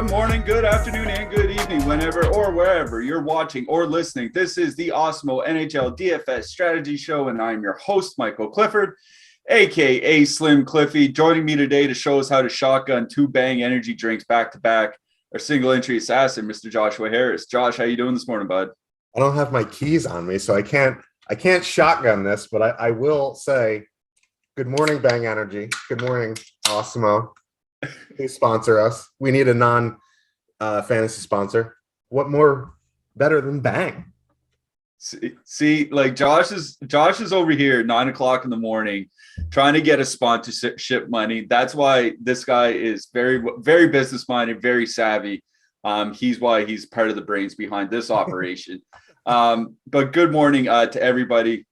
Good morning, good afternoon, and good evening, whenever or wherever you're watching or listening. This is the Awesemo NHL DFS Strategy Show, and I'm your host, Michael Clifford, aka Slim Cliffy. Joining me today to show us how to shotgun two Bang energy drinks back to back, our single entry assassin, Mr. Joshua Harris. Josh, how you doing this morning, bud? I don't have my keys on me, so I can't shotgun this, but I will say good morning, Bang Energy. Good morning, Awesemo. Please sponsor us. We need a non-fantasy sponsor. What more better than Bang? See, like Josh is over here 9 o'clock in the morning trying to get a sponsorship money. That's why this guy is very, very business minded, very savvy. He's why he's part of the brains behind this operation. But good morning to everybody.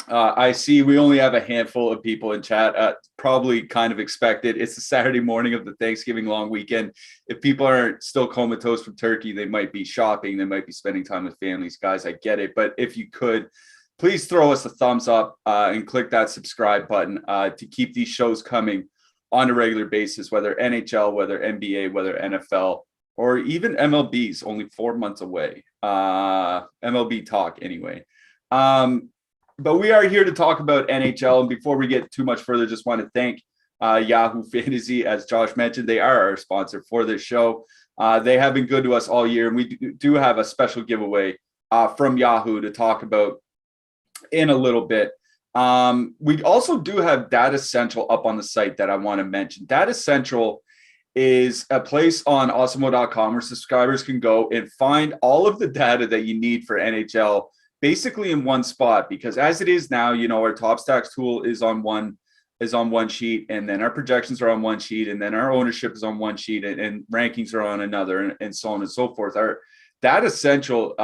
I see we only have a handful of people in chat, probably kind of expected. It's the Saturday morning of the Thanksgiving long weekend. If people aren't still comatose from turkey, they might be shopping. They might be spending time with families. Guys, I get it. But if you could, please throw us a thumbs up and click that subscribe button to keep these shows coming on a regular basis, whether NHL, whether NBA, whether NFL, or even MLB's only 4 months away. MLB talk anyway. But we are here to talk about NHL. And before we get too much further, just want to thank Yahoo Fantasy. As Josh mentioned, they are our sponsor for this show. They have been good to us all year. And we do have a special giveaway from Yahoo to talk about in a little bit. We also do have Data Central up on the site that I want to mention. Data Central is a place on Awesemo.com where subscribers can go and find all of the data that you need for NHL basically in one spot, because as it is now, you know, our top stacks tool is on one sheet, and then our projections are on one sheet, and then our ownership is on one sheet, and rankings are on another, and so on and so forth. Our Data Central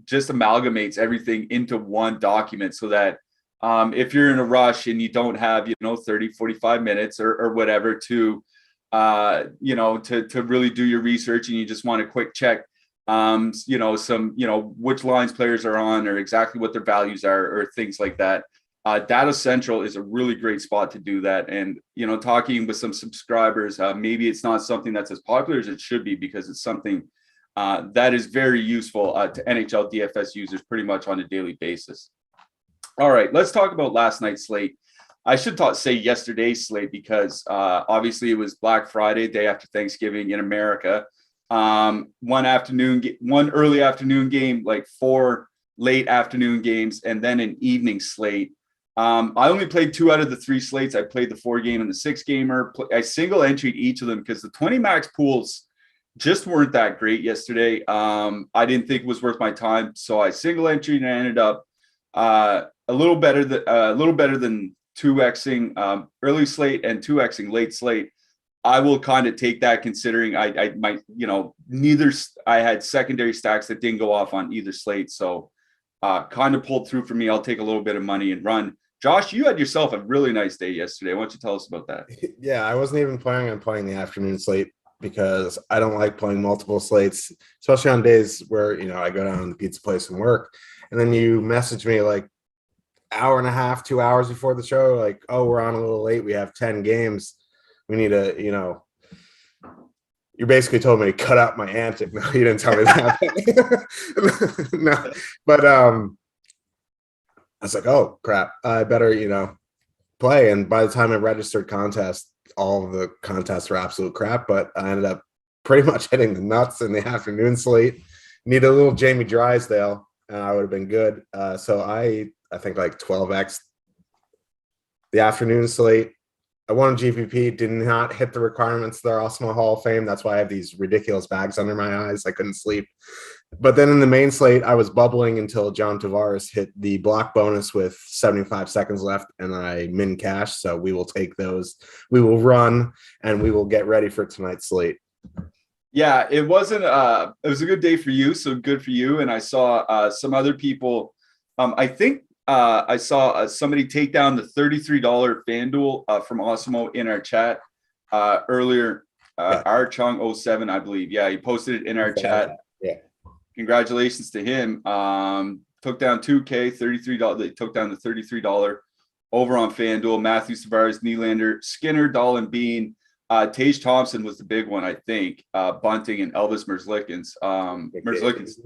just amalgamates everything into one document so that if you're in a rush and you don't have, 30, 45 minutes or whatever to really do your research, and you just want a quick check, which lines players are on or exactly what their values are or things like that. Data Central is a really great spot to do that. And, talking with some subscribers, maybe it's not something that's as popular as it should be, because it's something that is very useful to NHL DFS users pretty much on a daily basis. All right, let's talk about last night's slate. I should say yesterday's slate, because obviously it was Black Friday, day after Thanksgiving in America. One early afternoon game, like 4 late afternoon games, and then an evening slate. I only played 2 out of the 3 slates. I played the 4-game and the 6-gamer. I single entered each of them because the 20 max pools just weren't that great yesterday. I didn't think it was worth my time, so I single entered and I ended up a little better than 2xing early slate and 2xing late slate. I will kind of take that, considering I might, I had secondary stacks that didn't go off on either slate. So kind of pulled through for me. I'll take a little bit of money and run. Josh, you had yourself a really nice day yesterday. Why don't you tell us about that? Yeah, I wasn't even planning on playing the afternoon slate because I don't like playing multiple slates, especially on days where, I go down to the pizza place and work. And then you message me like hour and a half, 2 hours before the show, like, oh, we're on a little late. We have 10 games. We need to, you basically told me to cut out my antic. No, you didn't tell me that. No, but I was like, oh crap, I better, play. And by the time I registered contest, all of the contests were absolute crap, but I ended up pretty much hitting the nuts in the afternoon slate. Need a little Jamie Drysdale, and I would have been good. So I think like 12x the afternoon slate. I won a GPP, did not hit the requirements of their Awesemo Hall of Fame. That's why I have these ridiculous bags under my eyes. I couldn't sleep. But then in the main slate, I was bubbling until John Tavares hit the block bonus with 75 seconds left, and I min cash. So we will take those. We will run, and we will get ready for tonight's slate. Yeah, it was a good day for you. So good for you. And I saw some other people. I think I saw somebody take down the $33 FanDuel from Awesemo in our chat earlier. Archung07, I believe. Yeah, he posted it in our chat. Yeah. Congratulations to him. Took down $2K, $33. They took down the $33 over on FanDuel. Matthew Tavares, Nylander, Skinner, Dahl, and Bean Tage Thompson was the big one, I think. Bunting and Elvis Merzlikins. Merzlikins.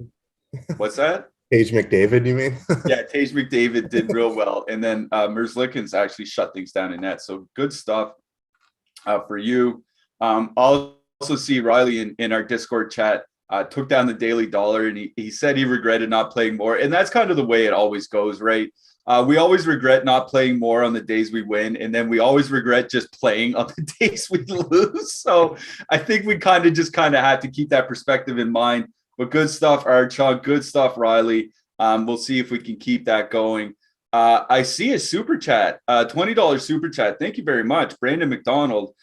What's that? Tage McDavid, you mean? Yeah, Tage McDavid did real well. And then Merzlikins actually shut things down in net. So good stuff for you. I'll also see Riley in our Discord chat took down the Daily Dollar, and he said he regretted not playing more. And that's kind of the way it always goes, right? We always regret not playing more on the days we win, and then we always regret just playing on the days we lose. So I think we kind of have to keep that perspective in mind. But good stuff, Archon. Good stuff, Riley. We'll see if we can keep that going. I see a super chat, $20 super chat. Thank you very much, Brandon McDonald.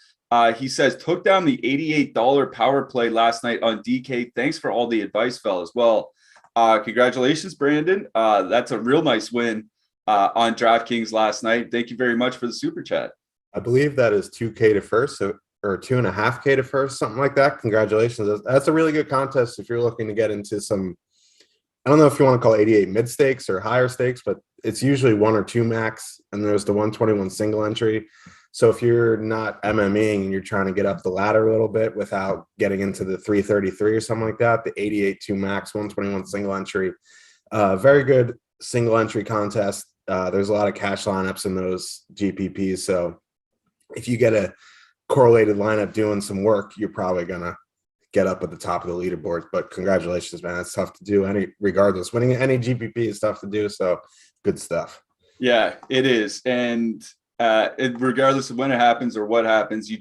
He says, took down the $88 power play last night on DK. Thanks for all the advice, fellas. Well, congratulations, Brandon. That's a real nice win on DraftKings last night. Thank you very much for the super chat. I believe that is 2K to first, or 2.5K to first, something like that. Congratulations. That's a really good contest if you're looking to get into some, I don't know if you want to call 88 mid stakes or higher stakes, but it's usually 1 or 2 max, and there's the 121 single entry. So if you're not MMEing and you're trying to get up the ladder a little bit without getting into the 333 or something like that, the 88 2 max, 121 single entry, very good single entry contest. There's a lot of cash lineups in those GPPs. So if you get a correlated lineup doing some work, you're probably going to get up at the top of the leaderboard. But congratulations, man. It's tough to do regardless. Winning any GPP is tough to do. So good stuff. Yeah, it is. And regardless of when it happens or what happens, you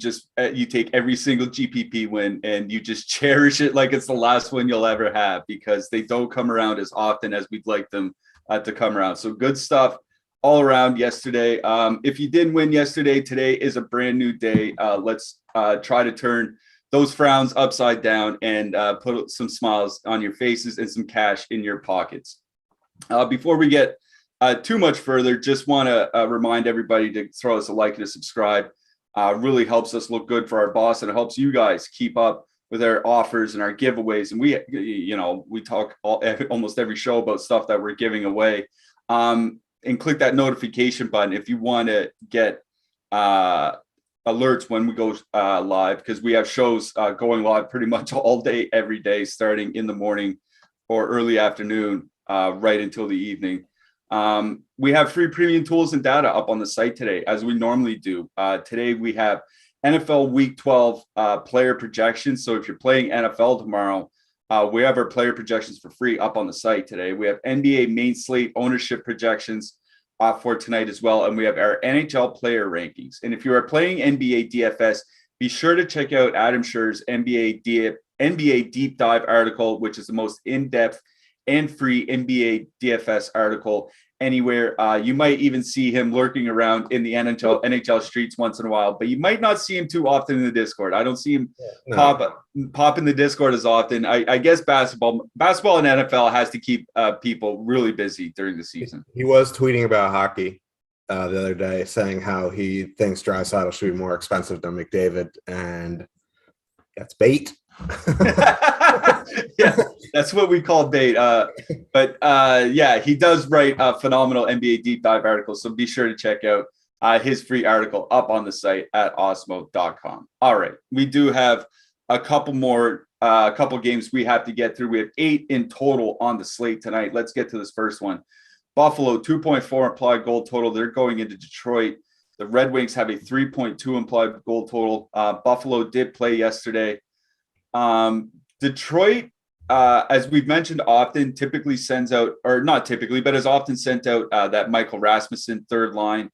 take every single GPP win and you just cherish it like it's the last one you'll ever have, because they don't come around as often as we'd like them to come around. So good stuff all around yesterday. If you didn't win yesterday, today is a brand new day. Let's try to turn those frowns upside down and put some smiles on your faces and some cash in your pockets. Before we get too much further, just want to remind everybody to throw us a like and a subscribe. Really helps us look good for our boss, and it helps you guys keep up with our offers and our giveaways. And we talk almost every show about stuff that we're giving away. And click that notification button if you want to get alerts when we go live, because we have shows going live pretty much all day, every day, starting in the morning or early afternoon, right until the evening. We have free premium tools and data up on the site today, as we normally do. Today we have NFL Week 12 player projections. So if you're playing NFL tomorrow, we have our player projections for free up on the site today. We have NBA main slate ownership projections for tonight as well. And we have our NHL player rankings. And if you are playing NBA DFS, be sure to check out Adam Scherr's NBA Deep Dive article, which is the most in-depth and free NBA DFS article anywhere. You might even see him lurking around in the NHL streets once in a while, but you might not see him too often in the Discord. I don't see him pop in the Discord as often. I guess basketball and NFL has to keep people really busy during the season. He was tweeting about hockey the other day, saying how he thinks Draisaitl should be more expensive than McDavid, and that's bait. Yeah, that's what we call bait. But yeah, he does write a phenomenal NBA deep dive articles, so be sure to check out his free article up on the site at awesemo.com. All right, we do have a couple games we have to get through. We have 8 in total on the slate tonight. Let's get to this first one. Buffalo, 2.4 implied goal total. They're going into Detroit. The Red Wings have a 3.2 implied goal total. Buffalo did play yesterday. Detroit, as we've mentioned often, typically sends out, or not typically, but has often sent out that Michael Rasmussen third line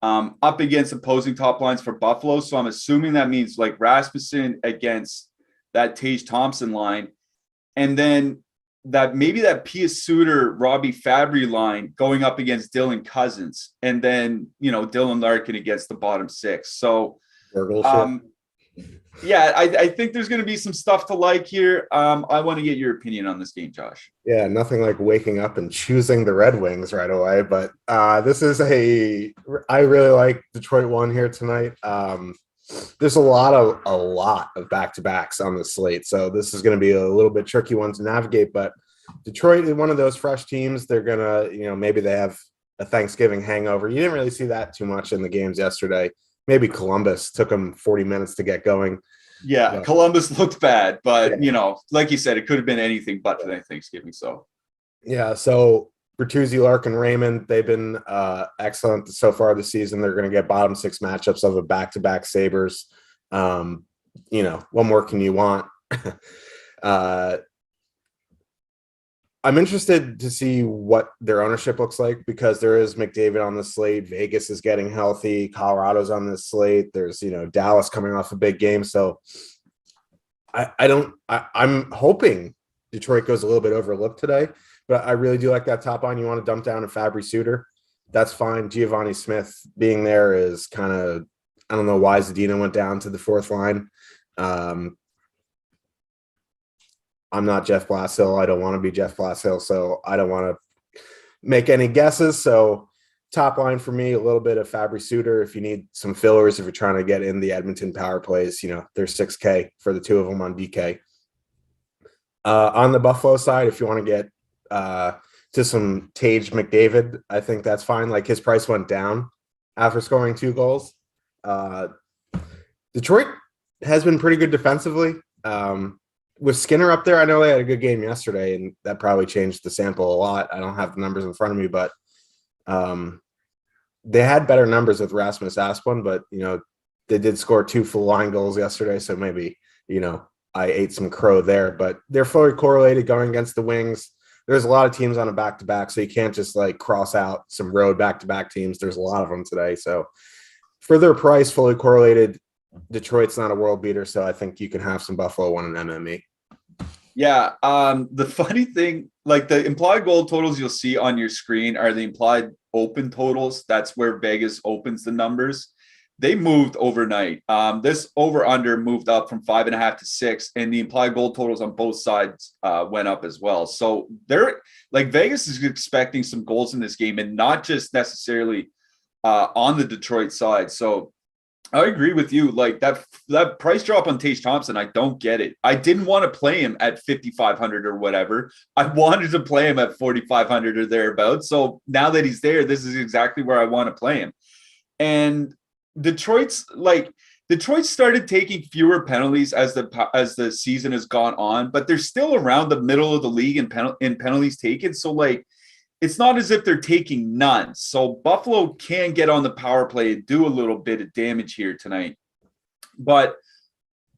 up against opposing top lines for Buffalo. So I'm assuming that means like Rasmussen against that Tage Thompson line. And then that maybe that Pius Suter, Robbie Fabry line going up against Dylan Cousins. And then, Dylan Larkin against the bottom 6. So, yeah, I think there's going to be some stuff to like here. I want to get your opinion on this game, Josh. Yeah, nothing like waking up and choosing the Red Wings right away. But this is I really like Detroit 1 here tonight. There's a lot of back-to-backs on the slate. So this is going to be a little bit tricky one to navigate. But Detroit is one of those fresh teams. They're going to, maybe they have a Thanksgiving hangover. You didn't really see that too much in the games yesterday. maybe Columbus took them 40 minutes to get going. Yeah, But, Columbus looked bad, but yeah. you know, like you said, it could have been anything but today Thanksgiving. So Yeah, so Bertuzzi, Larkin, Raymond, they've been excellent so far this season. They're going to get bottom six matchups of a back-to-back Sabres. You know, what more can you want? I'm interested to see what their ownership looks like because there is McDavid on the slate. Vegas is getting healthy. Colorado's on this slate. There's, you know, Dallas coming off a big game. So I'm hoping Detroit goes a little bit overlooked today, but I really do like that top line. You want to dump down a Fabry Suter, that's fine. Giovanni Smith being there is kind of, I don't know why Zadina went down to the fourth line. I'm not Jeff Blashill. I don't want to be Jeff Blashill, so I don't want to make any guesses. So top line for me, a little bit of Fabry Suter. If you need some fillers, if you're trying to get in the Edmonton power plays, you know, there's 6K for the two of them on DK. On the Buffalo side, if you want to get to some Tage McDavid, I think that's fine. Like his price went down after scoring 2 goals. Detroit has been pretty good defensively. With Skinner up there, I know they had a good game yesterday, and that probably changed the sample a lot. I don't have the numbers in front of me, but they had better numbers with Rasmus Asplund, but, you know, they did score 2 full line goals yesterday, so maybe, you know, I ate some crow there. But they're fully correlated going against the Wings. There's a lot of teams on a back-to-back, so you can't just, like, cross out some road back-to-back teams. There's a lot of them today. So for their price, fully correlated, Detroit's not a world beater, so I think you can have some Buffalo 1 and MME. yeah, the funny thing, like the implied goal totals you'll see on your screen are the implied open totals. That's where Vegas opens the numbers. They moved overnight. This over-under moved up from 5.5 to 6, and the implied goal totals on both sides went up as well. So they're like Vegas is expecting some goals in this game, and not just necessarily on the Detroit side. So I agree with you. Like that price drop on Tage Thompson, I don't get it. I didn't want to play him at 5,500 or whatever. I wanted to play him at 4,500 or thereabouts. So now that he's there, this is exactly where I want to play him. And Detroit started taking fewer penalties as the season has gone on, but they're still around the middle of the league in penalties taken. So like, it's not as if they're taking none. So Buffalo can get on the power play and do a little bit of damage here tonight. But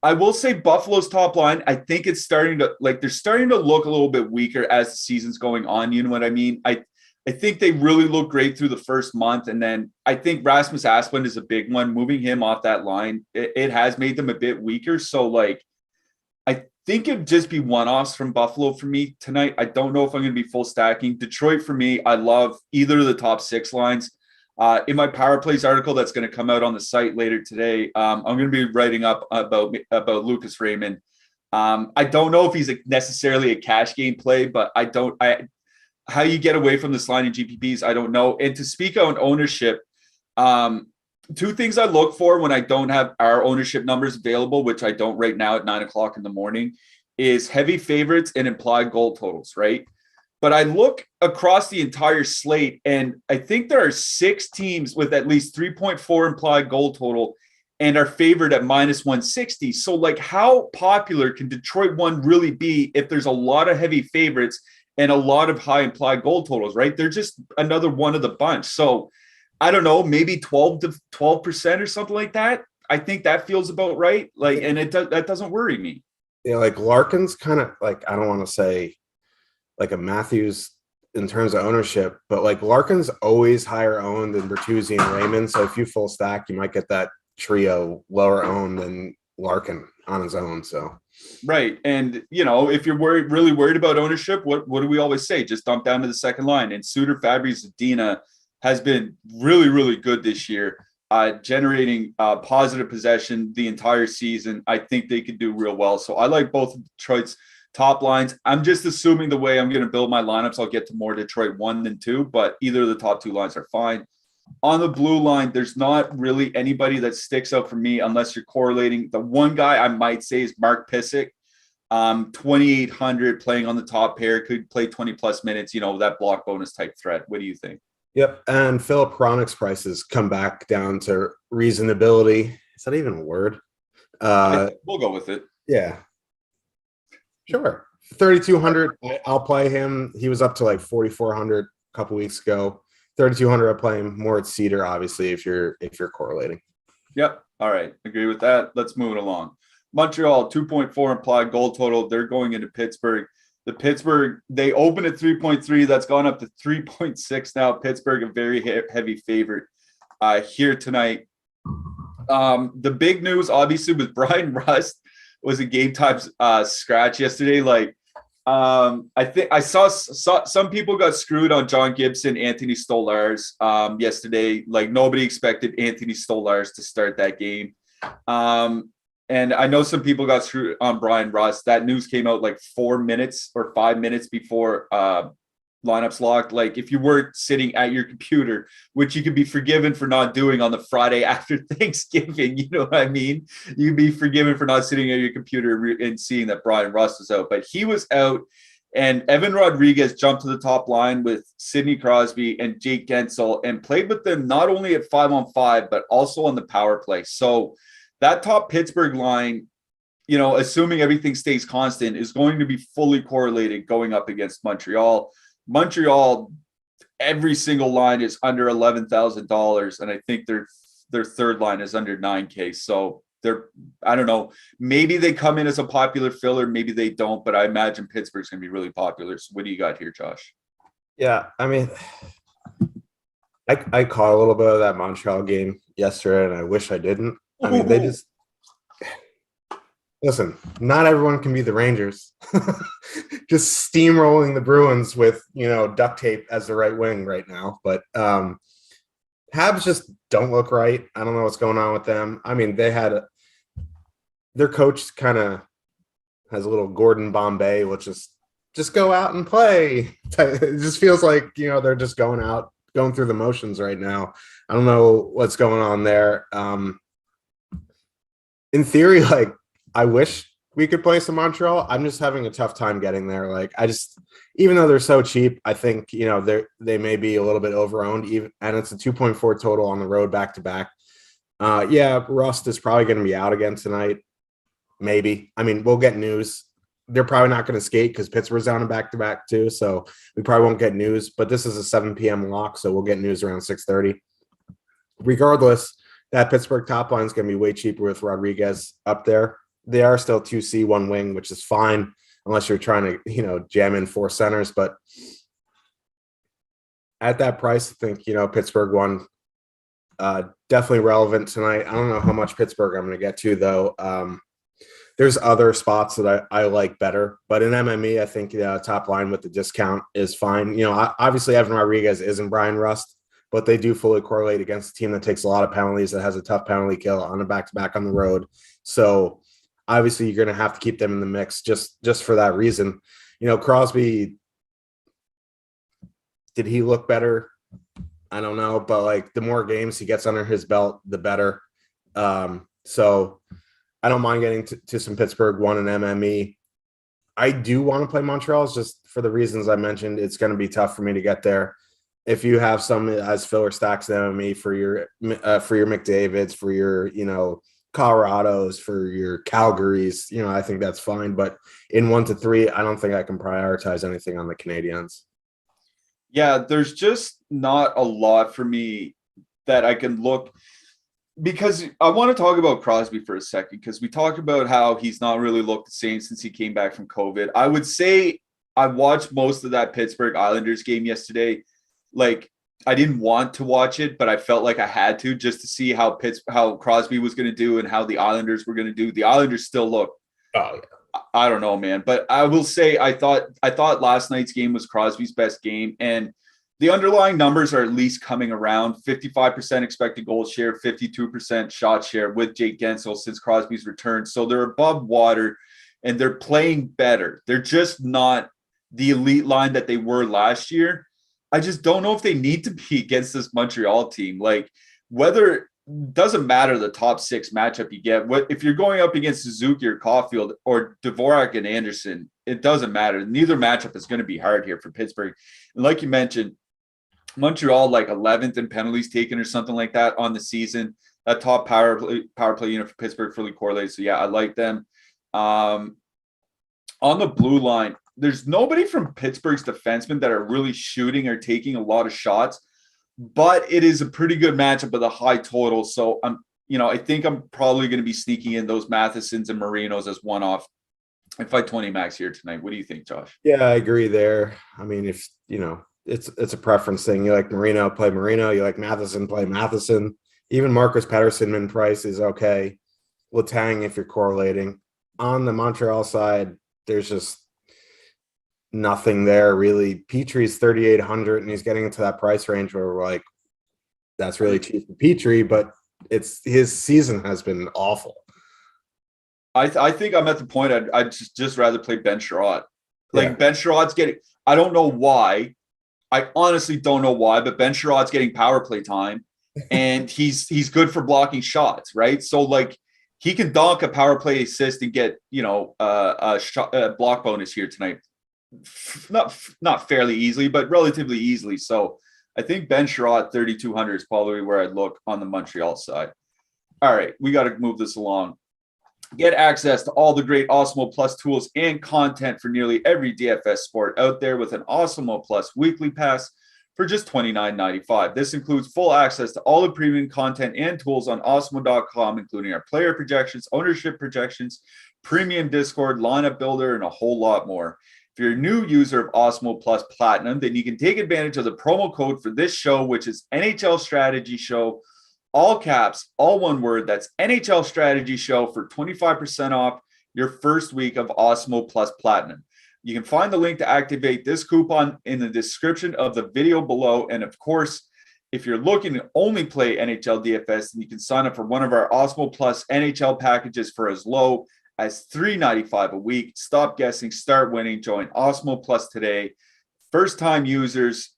I will say Buffalo's top line, I think it's starting to they're starting to look a little bit weaker as the season's going on. You know what I mean? I think they really look great through the first month. And then I think Rasmus Asplund is a big one. Moving him off that line, it has made them a bit weaker. So like, I think it'd just be one-offs from Buffalo for me tonight. I don't know if I'm going to be full stacking. Detroit for me, I love either of the top 6 lines. In my Power Plays article that's going to come out on the site later today, I'm going to be writing up about Lucas Raymond. I don't know if he's necessarily a cash game play, but how you get away from this line in GPPs, I don't know. And to speak on ownership, 2 things I look for when I don't have our ownership numbers available, which I don't right now at 9:00 in the morning, is heavy favorites and implied goal totals, right? But I look across the entire slate, and I think there are 6 teams with at least 3.4 implied goal total and are favored at -160. So like, how popular can Detroit 1 really be if there's a lot of heavy favorites and a lot of high implied goal totals, right? They're just another one of the bunch. So I don't know, maybe 12% or something like that. I think that feels about right. Like, and that doesn't worry me. Yeah, like Larkin's kind of like, I don't want to say like a Matthews in terms of ownership, but like Larkin's always higher owned than Bertuzzi and Raymond. So if you full stack, you might get that trio lower owned than Larkin on his own. So right. And you know, if you're really worried about ownership, what do we always say? Just dump down to the second line. And Suter, Fabry, Zadina has been really, really good this year, generating positive possession the entire season. I think they could do real well. So I like both of Detroit's top lines. I'm just assuming the way I'm going to build my lineups, I'll get to more Detroit 1 than 2, but either of the top 2 lines are fine. On the blue line, there's not really anybody that sticks out for me unless you're correlating. The one guy I might say is Mark Pysyk. 2,800 playing on the top pair, could play 20+ minutes, you know, that block bonus type threat. What do you think? Yep, and Philip Hronek's prices come back down to reasonability. Is that even a word? We'll go with it. Yeah. Sure. 3,200. I'll play him. He was up to like 4,400 a couple weeks ago. 3,200. I play him more at Cedar, obviously, if you're correlating. Yep. All right. Agree with that. Let's move it along. Montreal, 2.4 implied goal total. They're going into Pittsburgh. The Pittsburgh, they opened at 3.3. That's gone up to 3.6 now. Pittsburgh, a very heavy favorite here tonight. The big news, obviously, with Brian Rust was a game time scratch yesterday. Like, I think I saw some people got screwed on John Gibson, Anthony Stolarz yesterday. Like, nobody expected Anthony Stolarz to start that game. And I know some people got screwed on Brian Rust. That news came out like 4 minutes or 5 minutes before lineups locked. Like, if you weren't sitting at your computer, which you could be forgiven for not doing on the Friday after Thanksgiving, you know what I mean? You'd be forgiven for not sitting at your computer and seeing that Brian Rust was out. But he was out, and Evan Rodriguez jumped to the top line with Sidney Crosby and Jake Gensel and played with them not only at 5-on-5, but also on the power play. So that top Pittsburgh line, you know, assuming everything stays constant, is going to be fully correlated going up against Montreal. Montreal, every single line is under $11,000, and I think their third line is under $9K. So I don't know, maybe they come in as a popular filler, maybe they don't, but I imagine Pittsburgh's going to be really popular. So what do you got here, Josh? Yeah, I mean, I caught a little bit of that Montreal game yesterday, and I wish I didn't. I mean, they just listen. Not everyone can be the Rangers. Just steamrolling the Bruins with, you know, duct tape as the right wing right now. But Habs just don't look right. I don't know what's going on with them. I mean, they had their coach kind of has a little Gordon Bombay, which is just go out and play. It just feels like, you know, they're just going through the motions right now. I don't know what's going on there. In theory, like, I wish we could play some Montreal. I'm just having a tough time getting there. Like, even though they're so cheap, I think, you know, they may be a little bit overowned, and it's a 2.4 total on the road back to back. Yeah, Rust is probably going to be out again tonight. Maybe. I mean, we'll get news. They're probably not going to skate because Pittsburgh's down in back to back too. So we probably won't get news, but this is a 7 p.m. lock. So we'll get news around 6:30. Regardless, that Pittsburgh top line is going to be way cheaper with Rodriguez up there. They are still 2C, 1 wing, which is fine unless you're trying to, you know, jam in 4 centers. But at that price, I think, you know, Pittsburgh won. Definitely relevant tonight. I don't know how much Pittsburgh I'm going to get to, though. There's other spots that I like better. But in MME, I think top line with the discount is fine. You know, obviously, Evan Rodriguez isn't Brian Rust, but they do fully correlate against a team that takes a lot of penalties, that has a tough penalty kill on a back-to-back on the road. So obviously you're going to have to keep them in the mix just for that reason. You know, Crosby, did he look better? I don't know, but like the more games he gets under his belt, the better. So I don't mind getting to some Pittsburgh 1 and MME. I do want to play Montreal, just for the reasons I mentioned. It's going to be tough for me to get there. If you have some as filler stacks in MME for your McDavids, for your, you know, Colorados, for your Calgarys, you know, I think that's fine. But in 1 to 3, I don't think I can prioritize anything on the Canadiens. Yeah, there's just not a lot for me that I can look, because I want to talk about Crosby for a second, because we talked about how he's not really looked the same since he came back from COVID. I would say I watched most of that Pittsburgh Islanders game yesterday. Like, I didn't want to watch it, but I felt like I had to, just to see how Crosby was going to do and how the Islanders were going to do. The Islanders still look, I don't know, man. But I will say I thought last night's game was Crosby's best game, and the underlying numbers are at least coming around. 55% expected goal share, 52% shot share with Jake Gensel since Crosby's return. So they're above water, and they're playing better. They're just not the elite line that they were last year. I just don't know if they need to be against this Montreal team. Like, whether doesn't matter the top 6 matchup you get. What if you're going up against Suzuki or Caulfield or Dvorak and Anderson? It doesn't matter. Neither matchup is going to be hard here for Pittsburgh. And like you mentioned, Montreal like 11th in penalties taken or something like that on the season. a top power play unit for Pittsburgh, fully correlated. So yeah, I like them. On the blue line, there's nobody from Pittsburgh's defensemen that are really shooting or taking a lot of shots, but it is a pretty good matchup with a high total. So I think I'm probably going to be sneaking in those Mathesons and Marinos as one-off. I fight 20 max here tonight. What do you think, Josh? Yeah, I agree there. I mean, if it's a preference thing. You like Marino, play Marino. You like Matheson, play Matheson. Even Marcus Pettersson in price is okay. Letang, if you're correlating. On the Montreal side, there's just nothing there really. Petrie's 3,800, and he's getting into that price range where we're like, that's really cheap for Petrie, but his season has been awful. I think I'm at the point I'd just rather play Ben Sherratt. Ben Sherratt's getting, I don't know why. I honestly don't know why, but Ben Sherratt's getting power play time, and he's good for blocking shots, right? So he can dunk a power play assist and get a block bonus here tonight. Not fairly easily, but relatively easily. So I think Ben Sherratt 3,200 is probably where I'd look on the Montreal side. All right, we got to move this along. Get access to all the great Awesemo Plus tools and content for nearly every DFS sport out there with an Awesemo Plus weekly pass for just $29.95. This includes full access to all the premium content and tools on Awesemo.com, including our player projections, ownership projections, premium Discord, lineup builder, and a whole lot more. If you're a new user of Awesemo Plus Platinum, then you can take advantage of the promo code for this show, which is NHL Strategy Show. All caps, all one word. That's NHL Strategy Show for 25% off your first week of Awesemo Plus Platinum. You can find the link to activate this coupon in the description of the video below. And of course, if you're looking to only play NHL DFS, then you can sign up for one of our Awesemo Plus NHL packages for as low as $3.95 a week. Stop guessing, start winning. Join Awesemo Plus today. First-time users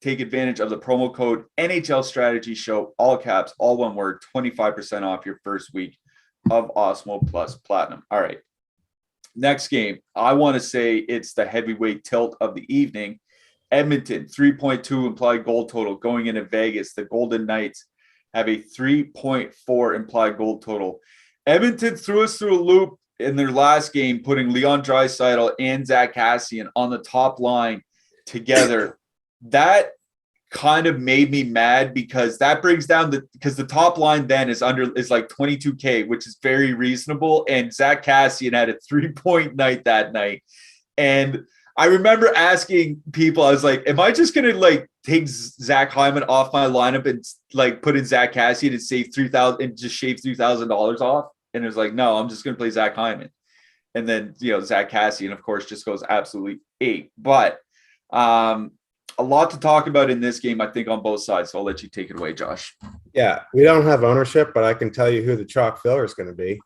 take advantage of the promo code NHL Strategy Show, all caps, all one word, 25% off your first week of Awesemo Plus Platinum. All right. Next game, I want to say it's the heavyweight tilt of the evening. Edmonton, 3.2 implied goal total going into Vegas. The Golden Knights have a 3.4 implied goal total. Edmonton threw us through a loop in their last game, putting Leon Draisaitl and Zach Kassian on the top line together. That kind of made me mad because that brings down because the top line then is like 22K, which is very reasonable. And Zach Kassian had a 3-point night that night. And I remember asking people, I was like, am I just going to take Zach Hyman off my lineup and put in Zach Kassian and save $3,000 and just shave $3,000 off? And it was like, no, I'm just going to play Zach Hyman. And then, Zach Kassian, of course, just goes absolutely ape. But a lot to talk about in this game, I think, on both sides. So I'll let you take it away, Josh. Yeah, we don't have ownership, but I can tell you who the chalk filler is going to be.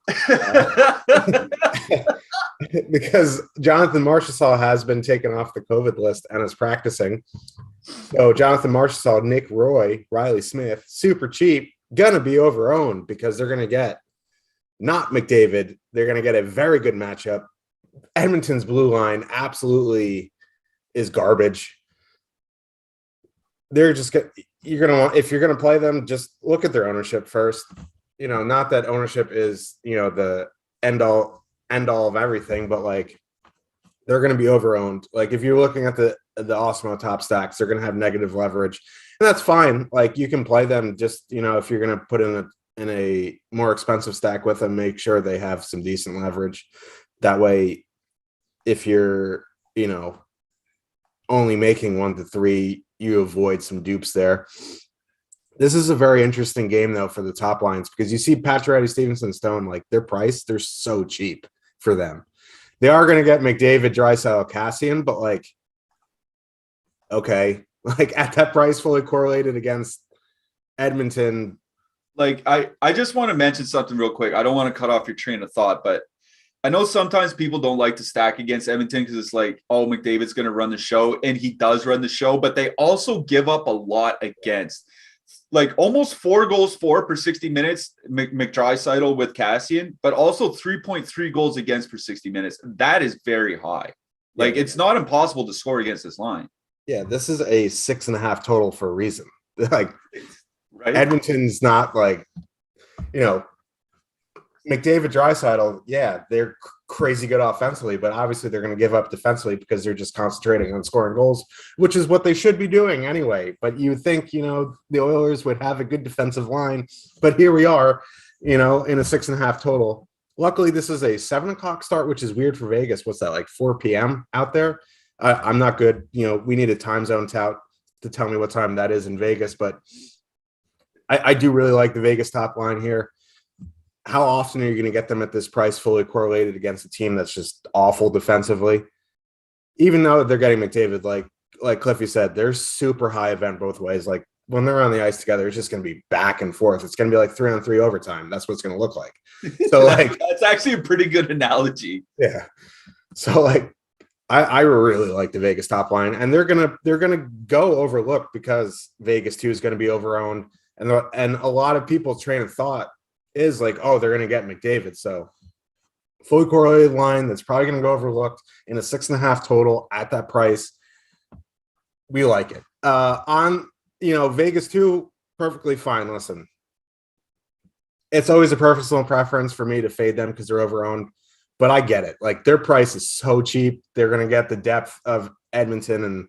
Because Jonathan Marchessault has been taken off the COVID list and is practicing. So Jonathan Marchessault, Nick Roy, Riley Smith, super cheap, going to be over-owned because they're going to get not McDavid. They're going to get a very good matchup. Edmonton's blue line absolutely is garbage. They're just you're going to want, if you're going to play them, just look at their ownership first. Not that ownership is, the end all of everything, but they're going to be over-owned. If you're looking at the Awesemo top stacks, they're going to have negative leverage, and that's fine. You can play them just, if you're going to put in a more expensive stack with them, make sure they have some decent leverage. That way, if you're, only making 1 to 3, you avoid some dupes there. This is a very interesting game, though, for the top lines because you see Pacioretty, Stevenson, Stone, their price, they're so cheap for them. They are going to get McDavid, Draisaitl, Kassian, but okay, at that price, fully correlated against Edmonton. I just want to mention something real quick. I don't want to cut off your train of thought, but I know sometimes people don't like to stack against Edmonton because it's McDavid's going to run the show, and he does run the show, but they also give up a lot against. Almost 4 goals per 60 minutes, McDraisaitl with Kassian, but also 3.3 goals against per 60 minutes. That is very high. It's not impossible to score against this line. Yeah, this is a 6.5 total for a reason. Right? Edmonton's not you know, McDavid, Draisaitl, yeah, they're crazy good offensively, but obviously they're going to give up defensively because they're just concentrating on scoring goals, which is what they should be doing anyway. But you would think, the Oilers would have a good defensive line, but here we are, in a 6.5 total. Luckily, this is a 7:00 start, which is weird for Vegas. What's that, like 4 p.m. out there? I'm not good. We need a time zone tout to tell me what time that is in Vegas, but I do really like the Vegas top line here. How often are you going to get them at this price fully correlated against a team that's just awful defensively? Even though they're getting McDavid, like Cliffy said, they're super high event both ways. Like when they're on the ice together, it's just going to be back and forth. It's going to be like 3-on-3 overtime. That's what it's going to look like. So that's actually a pretty good analogy. Yeah. So I really like the Vegas top line, and they're gonna go overlooked because Vegas too is going to be overowned, and a lot of people's train of thought is like, oh, they're going to get McDavid. So fully correlated line that's probably going to go overlooked in a 6.5 total at that price. We like it. On Vegas too, perfectly fine. Listen, it's always a personal preference for me to fade them because they're overowned, but I get it. Like their price is so cheap. They're going to get the depth of Edmonton, and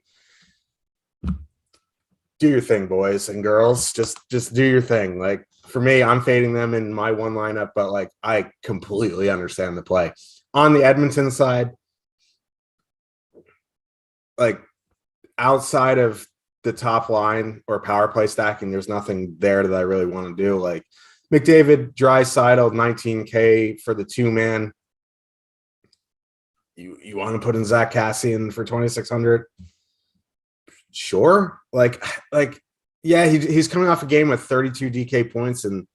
do your thing, boys and girls. Just do your thing. Like for me, I'm fading them in my one lineup, but I completely understand the play. On the Edmonton side, outside of the top line or power play stacking, there's nothing there that I really want to do. Like McDavid, Draisaitl, 19K for the 2-man. You want to put in Zach Kassian for 2,600? Sure. Yeah, he's coming off a game with 32 DK points, and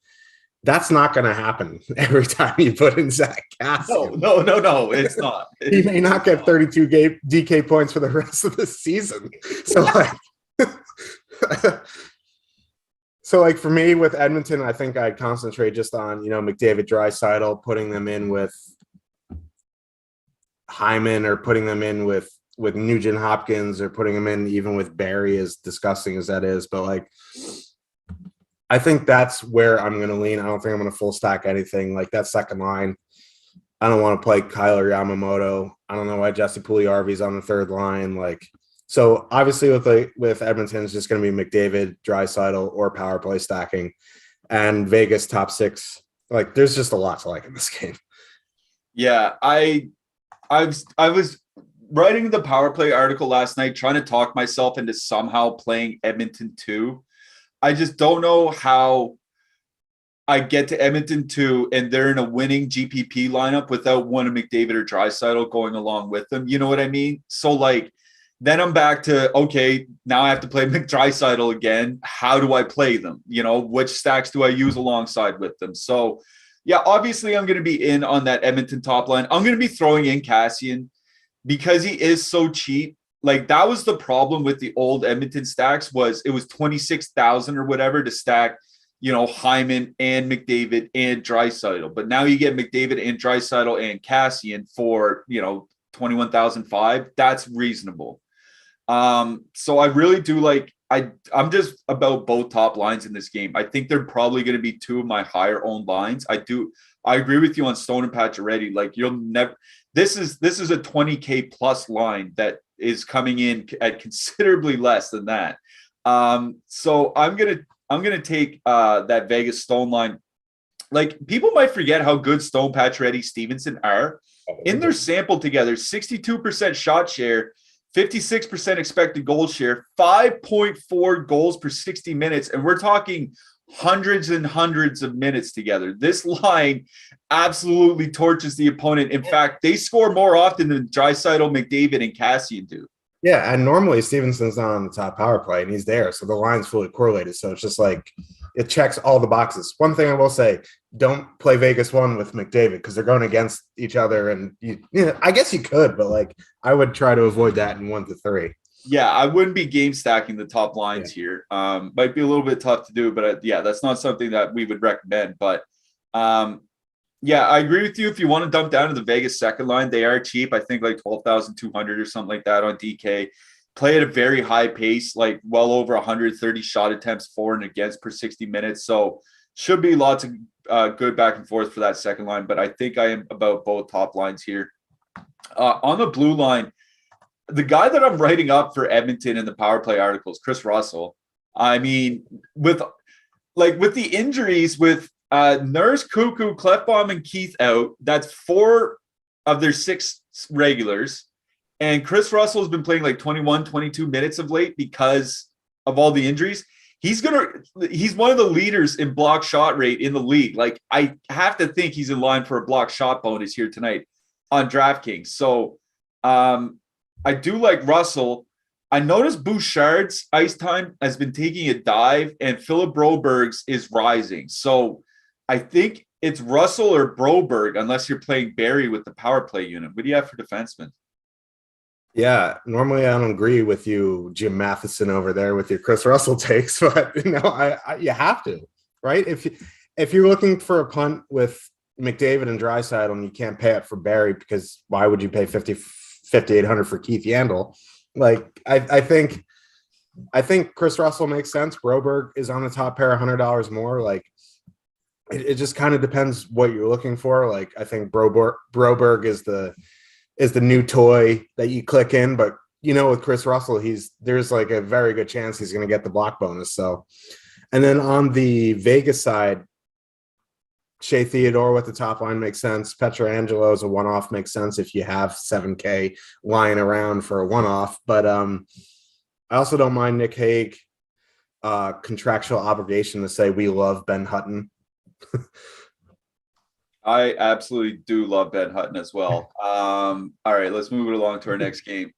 that's not going to happen every time you put in Zach Kassian. No, it's not. He may not get 32 DK points for the rest of the season. So for me with Edmonton, I think I'd concentrate just on, McDavid, Draisaitl, putting them in with Hyman, or putting them in with Nugent Hopkins, or putting them in even with Barry, as disgusting as that is. But I think that's where I'm going to lean. I don't think I'm going to full stack anything. That second line, I don't want to play Kyler Yamamoto. I don't know why Jesse Puljujarvi's on the third line. So obviously with Edmonton, it's just going to be McDavid, Draisaitl, or power play stacking, and Vegas top 6. There's just a lot to like in this game. Yeah, I was writing the power play article last night, trying to talk myself into somehow playing Edmonton 2. I just don't know how I get to Edmonton 2 and they're in a winning GPP lineup without one of McDavid or Draisaitl going along with them. You know what I mean? So then I'm back to, okay, now I have to play Draisaitl again. How do I play them? Which stacks do I use alongside with them? So yeah, obviously I'm going to be in on that Edmonton top line. I'm going to be throwing in Kassian because he is so cheap. That was the problem with the old Edmonton stacks, was it was 26,000 or whatever to stack, Hyman and McDavid and Draisaitl. But now you get McDavid and Draisaitl and Kassian for, 21,005. That's reasonable. So I really do I'm just about both top lines in this game. I think they're probably going to be two of my higher owned lines. I agree with you on Stone and Pacioretty. You'll never. This is a 20K plus line that is coming in at considerably less than that. So I'm gonna take that Vegas Stone line. People might forget how good Stone, Pacioretty, Stevenson are in their sample together. 62% shot share, 56% expected goal share, 5.4 goals per 60 minutes. And we're talking hundreds and hundreds of minutes together. This line absolutely torches the opponent. In fact, they score more often than Draisaitl, McDavid, and Kassian do. Yeah, and normally Stevenson's not on the top power play, and he's there. So the line's fully correlated. So it's just it checks all the boxes. One thing I will say, don't play Vegas 1 with McDavid because they're going against each other. And I guess you could, but I would try to avoid that in 1 to 3. Yeah, I wouldn't be game stacking the top lines here. Might be a little bit tough to do, but that's not something that we would recommend. But yeah, I agree with you. If you want to dump down to the Vegas second line, they are cheap. I think 12,200 or something like that on DK. Play at a very high pace, well over 130 shot attempts for and against per 60 minutes. So should be lots of good back and forth for that second line, but I think I am about both top lines here. On the blue line, the guy that I'm writing up for Edmonton in the power play articles, Chris Russell. I mean, with the injuries with Nurse, Cuckoo, Clefbaum, and Keith out, that's 4 of their 6 regulars. And Chris Russell has been playing like 21, 22 minutes of late because of all the injuries. He's one of the leaders in block shot rate in the league. Like, I have to think he's in line for a block shot bonus here tonight on DraftKings. So I do like Russell. I noticed Bouchard's ice time has been taking a dive and Philip Broberg's is rising. So I think it's Russell or Broberg, unless you're playing Barry with the power play unit. What do you have for defensemen? Yeah, normally I don't agree with you, Jim Matheson over there with your Chris Russell takes, but you have to, right? If you're looking for a punt with McDavid and Draisaitl and you can't pay it for Barry, because why would you pay $5,800 for Keith Yandel? Like, I think Chris Russell makes sense. Broberg is on the top pair, $100 more. Like, it just kind of depends what you're looking for. Like, I think Broberg is the new toy that you click in, but with Chris Russell, there's like a very good chance he's going to get the block bonus. So, and then on the Vegas side, Shea Theodore with the top line makes sense. Pietrangelo is a one-off, makes sense if you have $7K lying around for a one-off. But I also don't mind Nick Hague contractual obligation to say we love Ben Hutton. I absolutely do love Ben Hutton as well. All right, let's move it along to our next game.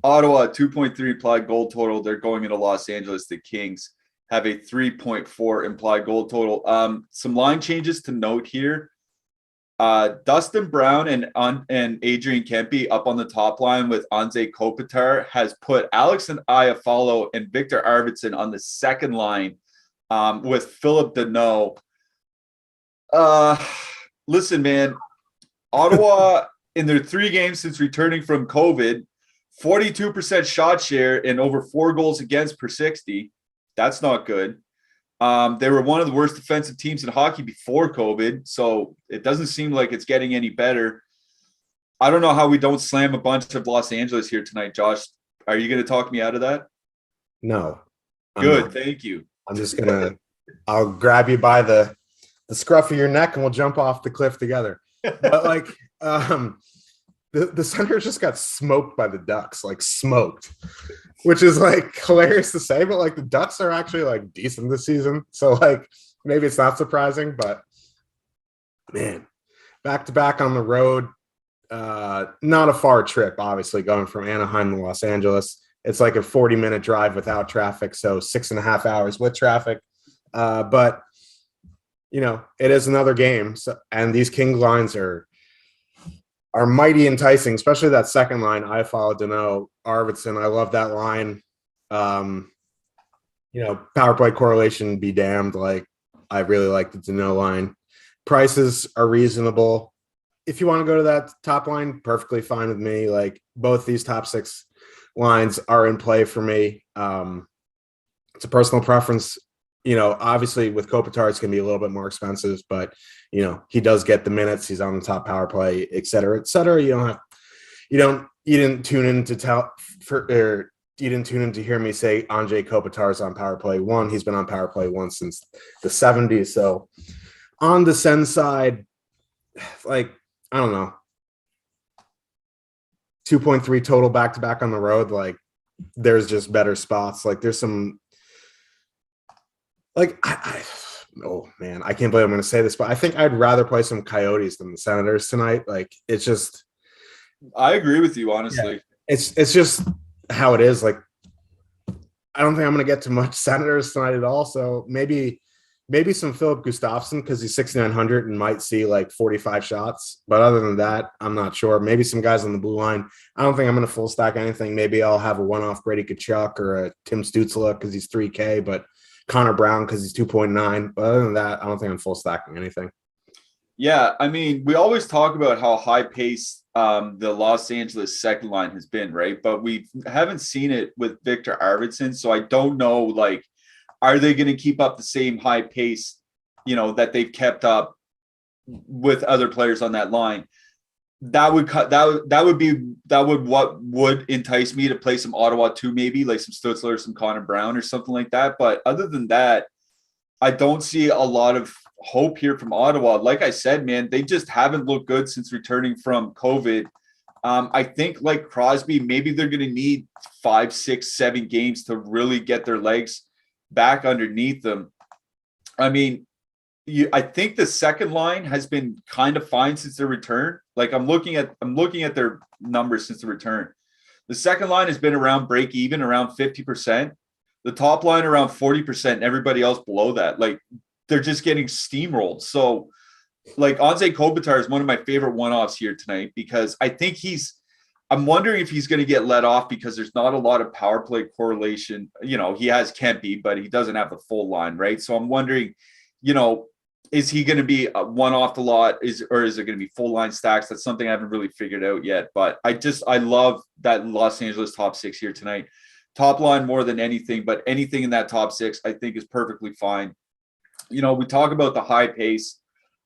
Ottawa, 2.3 implied goal total. They're going into Los Angeles. The Kings have a 3.4 implied goal total. Some line changes to note here. Dustin Brown and Adrian Kempe up on the top line with Anze Kopitar has put Alex and Iafallo and Victor Arvidsson on the second line with Philip Deneau. Listen, man, Ottawa in their 3 games since returning from COVID, 42% shot share and over 4 goals against per 60. That's not good. They were one of the worst defensive teams in hockey before COVID, so it doesn't seem like it's getting any better. I don't know how we don't slam a bunch of Los Angeles here tonight, Josh. Are you going to talk me out of that? No. Good, thank you. I'm just going to – I'll grab you by the scruff of your neck and we'll jump off the cliff together. But, like, the Senators just got smoked by the Ducks, like smoked, which is like hilarious to say, but like the Ducks are actually like decent this season. So like maybe it's not surprising, but man, back to back on the road. Not a far trip, obviously, going from Anaheim to Los Angeles. It's like a 40-minute drive without traffic, so 6.5 hours with traffic. But it is another game. So, and these King lines are mighty enticing, especially that second line. Iafallo, Deneau, Arvidsson. I love that line. Power play correlation be damned. Like, I really like the Deneau line. Prices are reasonable. If you want to go to that top line, perfectly fine with me. Like, both these top 6 lines are in play for me. It's a personal preference. Obviously with Kopitar, it's going to be a little bit more expensive, but he does get the minutes. He's on the top power play, et cetera, et cetera. You didn't tune in to hear me say Anze Kopitar's on power play 1. He's been on power play 1 since the 70s. So on the Sen side, like, I don't know, 2.3 total back-to-back on the road. Like, there's just better spots. Like, there's some, like, oh man, I can't believe I'm going to say this, but I think I'd rather play some Coyotes than the Senators tonight. Like, it's just, I agree with you, honestly. Yeah, it's just how it is. Like, I don't think I'm going to get to much Senators tonight at all. So maybe some Philip Gustafsson, because he's 6,900 and might see like 45 shots. But other than that, I'm not sure. Maybe some guys on the blue line. I don't think I'm going to full stack anything. Maybe I'll have a one-off Brady Tkachuk or a Tim Stützle because he's 3K, but Connor Brown because he's 2.9. But other than that, I don't think I'm full stacking anything. Yeah, I mean, we always talk about how high paced the Los Angeles second line has been, right? But we haven't seen it with Victor Arvidsson. So I don't know, like, are they going to keep up the same high pace that they've kept up with other players on that line, that would what would entice me to play some Ottawa too, maybe like some Stutzler, some Connor Brown or something like that. But other than that, I don't see a lot of hope here from Ottawa. Like I said, man, they just haven't looked good since returning from COVID. I think like Crosby, maybe they're going to need 5, 6, 7 games to really get their legs back underneath them. I mean, I think the second line has been kind of fine since their return. Like I'm looking at their numbers since the return. The second line has been around break even, around 50%. The top line around 40%, and everybody else below that. Like they're just getting steamrolled. So like Anze Kopitar is one of my favorite one-offs here tonight because I think I'm wondering if he's going to get let off because there's not a lot of power play correlation. He has Kempe, but he doesn't have the full line, right? So I'm wondering, is he going to be one off the lot? Or is it going to be full line stacks? That's something I haven't really figured out yet. But I love that Los Angeles top 6 here tonight. Top line more than anything, but anything in that top 6 I think is perfectly fine. We talk about the high pace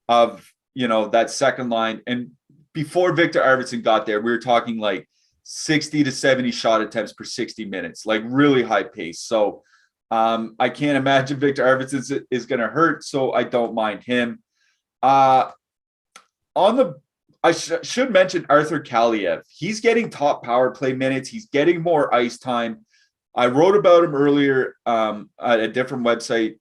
of that second line, and before Victor Arvidsson got there, we were talking like 60 to 70 shot attempts per 60 minutes, like really high pace. So I can't imagine Victor Arvidsson is going to hurt, so I don't mind him. I should mention Arthur Kaliev. He's getting top power play minutes. He's getting more ice time. I wrote about him earlier at a different website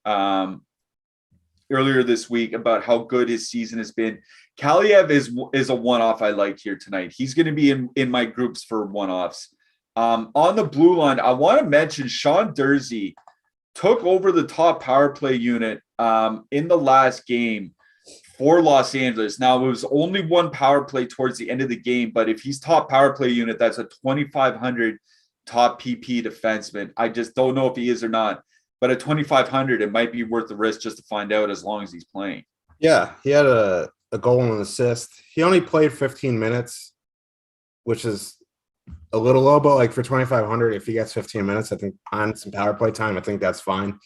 earlier this week about how good his season has been. Kaliev is a one-off I like here tonight. He's going to be in my groups for one-offs. On the blue line, I want to mention Sean Durzi took over the top power play unit in the last game for Los Angeles. Now, it was only one power play towards the end of the game, but if he's top power play unit, that's a 2,500 top PP defenseman. I just don't know if he is or not, but at 2,500, it might be worth the risk just to find out as long as he's playing. Yeah, he had a goal and an assist. He only played 15 minutes, which is a little low, but like for 2,500, if he gets 15 minutes, I think on some power play time, I think that's fine.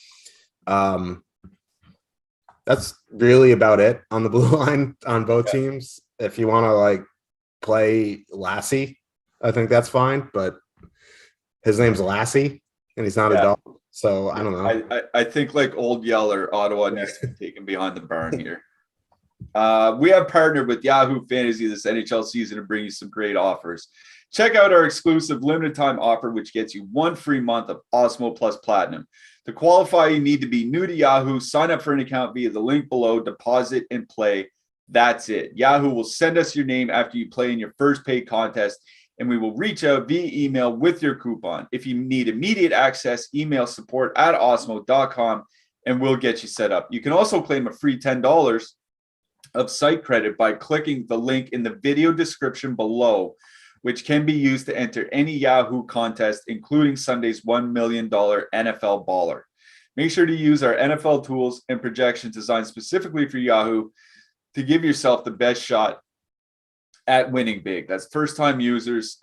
That's really about it on the blue line on both teams. If you want to like play Lassie, I think that's fine, but his name's Lassie and he's not a dog. So I don't know. I think like Old Yeller, Ottawa needs to take him behind the barn here. We have partnered with Yahoo Fantasy this NHL season to bring you some great offers. Check out our exclusive limited time offer, which gets you 1 free month of Awesemo Plus Platinum. To qualify, you need to be new to Yahoo, sign up for an account via the link below, deposit and play. That's it. Yahoo will send us your name after you play in your first paid contest, and we will reach out via email with your coupon. If you need immediate access, email support@awesemo.com and we'll get you set up. You can also claim a free $10 of site credit by clicking the link in the video description below, which can be used to enter any Yahoo contest, including Sunday's $1 million NFL Baller. Make sure to use our NFL tools and projections designed specifically for Yahoo to give yourself the best shot at winning big. That's first-time users.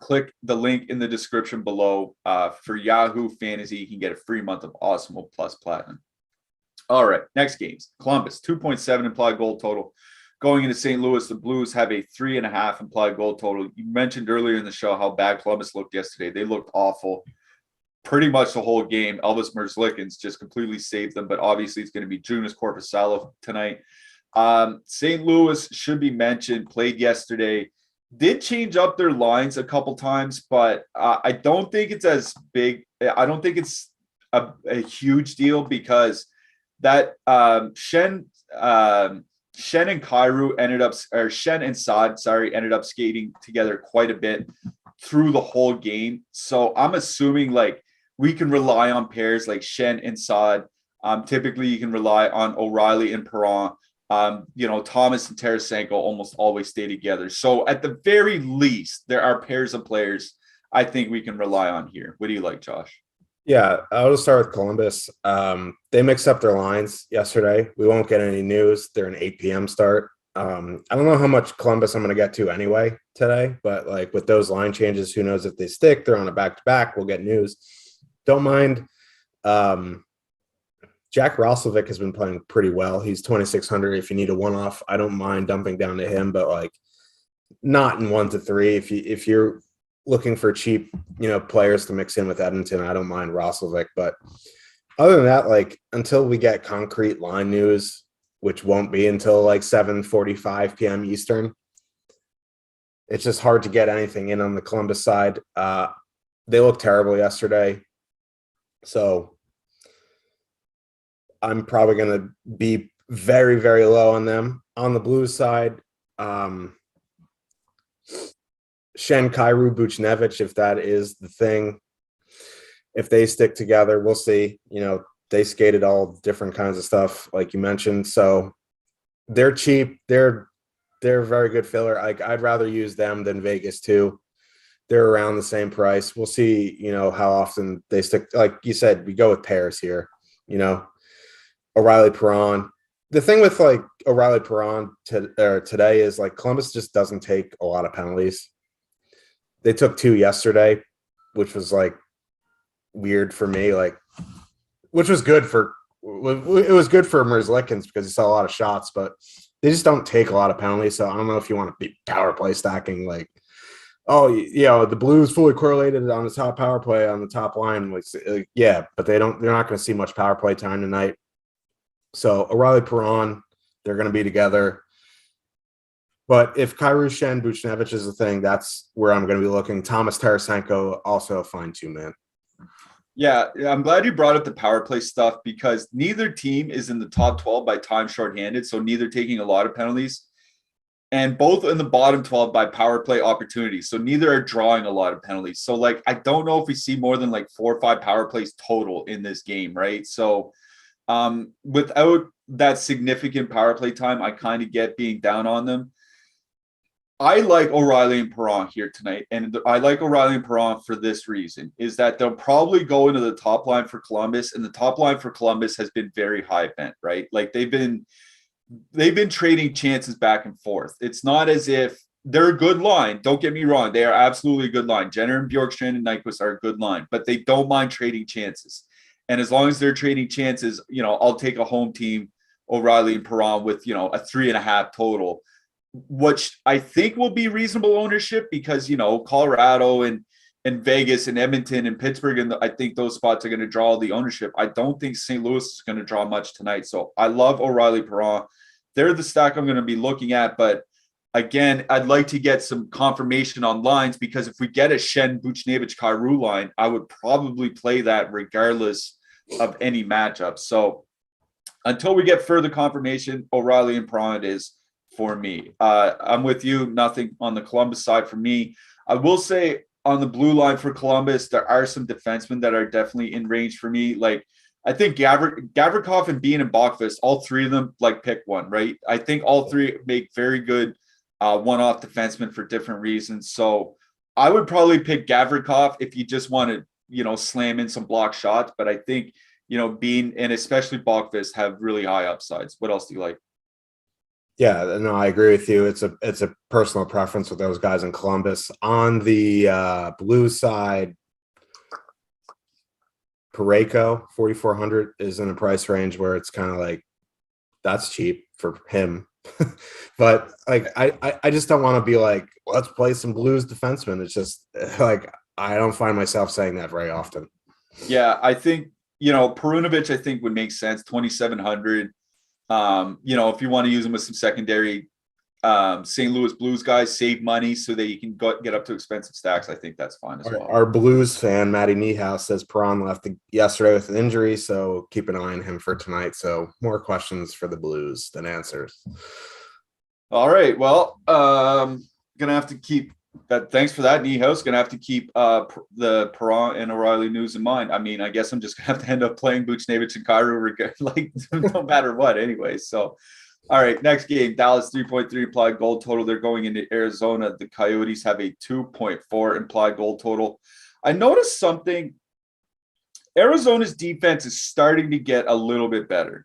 Click the link in the description below for Yahoo Fantasy. You can get a free month of Awesemo Plus Platinum. All right, next games. Columbus, 2.7 implied goal total. Going into St. Louis, the Blues have a 3.5 implied goal total. You mentioned earlier in the show how bad Columbus looked yesterday. They looked awful pretty much the whole game. Elvis Merzlikins just completely saved them, but obviously it's going to be Joonas Korpisalo tonight. St. Louis should be mentioned, played yesterday. Did change up their lines a couple times, but I don't think it's as big. I don't think it's a huge deal because that Shen and Kyrou Shen and Saad, ended up skating together quite a bit through the whole game. So I'm assuming like we can rely on pairs like Shen and Saad. Typically you can rely on O'Reilly and Perron. Thomas and Tarasenko almost always stay together. So at the very least, there are pairs of players I think we can rely on here. What do you like, Josh? Yeah, I'll just start with Columbus. They mixed up their lines yesterday. We won't get any news. They're an 8 p.m. start. I don't know how much Columbus I'm going to get to anyway today, but like with those line changes, who knows if they stick? They're on a back-to-back. We'll get news. Don't mind. Jack Roslovic has been playing pretty well. He's 2,600. If you need a one-off, I don't mind dumping down to him, but like not in 1 to 3. If you're looking for cheap, players to mix in with Edmonton, I don't mind Roslovic. But other than that, like until we get concrete line news, which won't be until like 7:45 p.m. Eastern, it's just hard to get anything in on the Columbus side. They looked terrible yesterday, so I'm probably going to be very, very low on them. On the Blues side, Shen, Kyrou, Buchnevich, if that is the thing, if they stick together, we'll see. They skated all different kinds of stuff, like you mentioned. So they're cheap. They're a very good filler. I'd rather use them than Vegas too. They're around the same price. We'll see, how often they stick. Like you said, we go with pairs here, O'Reilly Perron. The thing with like O'Reilly Perron today is like Columbus just doesn't take a lot of penalties. They took 2 yesterday, which was like weird for me, which was good for Merzlikins because he saw a lot of shots, but they just don't take a lot of penalties. So I don't know if you want to be power play stacking like, the Blues fully correlated on the top power play on the top line. But they're not going to see much power play time tonight. So O'Reilly Perron, they're going to be together. But if Kyrou, Shen, Buchnevich is the thing, that's where I'm going to be looking. Thomas Tarasenko, also a fine too, man. Yeah, I'm glad you brought up the power play stuff because neither team is in the top 12 by time shorthanded, so neither taking a lot of penalties. And both in the bottom 12 by power play opportunities, so neither are drawing a lot of penalties. So, like, I don't know if we see more than like 4 or 5 power plays total in this game, right? So, without that significant power play time, I kind of get being down on them. I like O'Reilly and Perron here tonight, and I like O'Reilly and Perron for this reason, is that they'll probably go into the top line for Columbus, and the top line for Columbus has been very high bent, right? Like they've been trading chances back and forth. It's not as if they're a good line. Don't get me wrong. They are absolutely a good line. Jenner and Bjorkstrand and Nyquist are a good line, but they don't mind trading chances. And as long as they're trading chances, I'll take a home team, O'Reilly and Perron with, a 3.5 total, which I think will be reasonable ownership because, Colorado and Vegas and Edmonton and Pittsburgh, and I think those spots are going to draw the ownership. I don't think St. Louis is going to draw much tonight. So I love O'Reilly Perron. They're the stack I'm going to be looking at. But again, I'd like to get some confirmation on lines because if we get a Shen, Buchnevich, Kyrou line, I would probably play that regardless of any matchup. So until we get further confirmation, O'Reilly and Perron is for me. I'm with you. Nothing on the Columbus side for me. I will say on the blue line for Columbus, there are some defensemen that are definitely in range for me. Like I think Gavrikov and Bean and Bachfest, all three of them, like pick one, right? I think all three make very good one-off defensemen for different reasons. So I would probably pick Gavrikov if you just want to, slam in some block shots. But I think, Bean and especially Bachfest have really high upsides. What else do you like? Yeah, no, I agree with you. It's a personal preference with those guys in Columbus. On the Blues side, Parayko, 4,400 is in a price range where it's kind of like that's cheap for him. But like I just don't want to be like, let's play some Blues defensemen. It's just like I don't find myself saying that very often. Yeah, I think Perunovich I think would make sense, 2,700. If you want to use them with some secondary St. Louis Blues guys, save money so that you can get up to expensive stacks, I think that's fine as well. Our Blues fan, Matty Niehaus, says Perron left yesterday with an injury, so keep an eye on him for tonight. So more questions for the Blues than answers. All right. Well, going to have to keep that. Thanks for that, Niehaus. Going to have to keep the Perron and O'Reilly news in mind. I mean, I guess I'm just going to have to end up playing Buchnevich and Kyrou, like no matter what anyway. So, all right, next game, Dallas 3.3 implied goal total. They're going into Arizona. The Coyotes have a 2.4 implied goal total. I noticed something. Arizona's defense is starting to get a little bit better.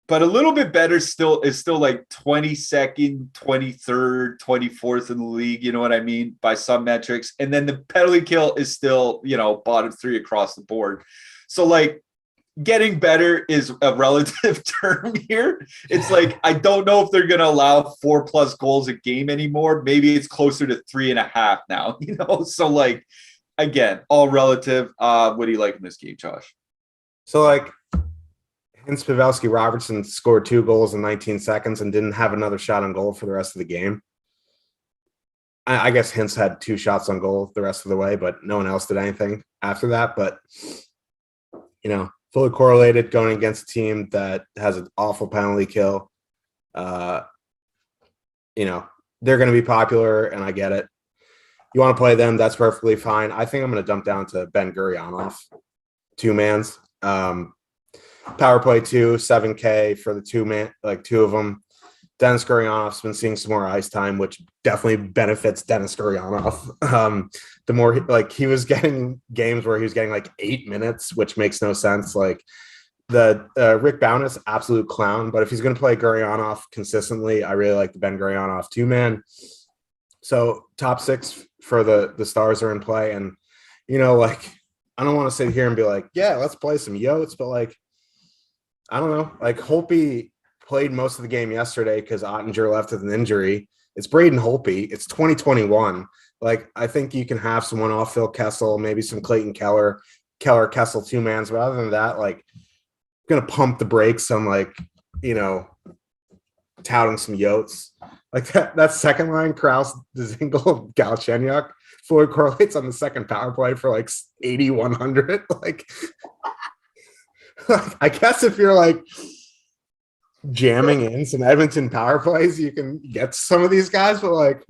But a little bit better is still like 22nd, 23rd, 24th in the league, you know what I mean, by some metrics. And then the penalty kill is still, bottom 3 across the board. So, like, getting better is a relative term here. It's like, I don't know if they're going to allow 4+ goals a game anymore. Maybe it's closer to 3.5 now, So like, again, all relative. What do you like in this game, Josh? So like, Hintz, Pavelski, Robertson scored 2 goals in 19 seconds and didn't have another shot on goal for the rest of the game. I guess Hintz had 2 shots on goal the rest of the way, but no one else did anything after that. But, fully correlated going against a team that has an awful penalty kill. They're going to be popular, and I get it. You want to play them, that's perfectly fine. I think I'm going to dump down to Ben Gurionov, 2-mans. Power play 2, 7K for the 2-man, like 2 of them. Dennis Gurionov's been seeing some more ice time, which definitely benefits Dennis Gurionov. The more he was getting games where he was getting like 8 minutes, which makes no sense. Like the Rick Bowness, absolute clown. But if he's going to play Gurionov consistently, I really like the Ben Gurionov 2-man. So top 6 for the Stars are in play. And, I don't want to sit here and be like, yeah, let's play some Yotes. But like, I don't know. Like Holtby played most of the game yesterday because Ottinger left with an injury. It's Braden Holtby. It's 2021. Like, I think you can have someone off Phil Kessel, maybe some Clayton Keller, Kessel 2-mans. But other than that, like, I'm going to pump the brakes on, like, touting some Yotes. Like that second line, Krause, Dzingel, Galchenyuk, fully correlates on the second power play for like 8,100. Like, I guess if you're like jamming in some Edmonton power plays, you can get some of these guys, but like,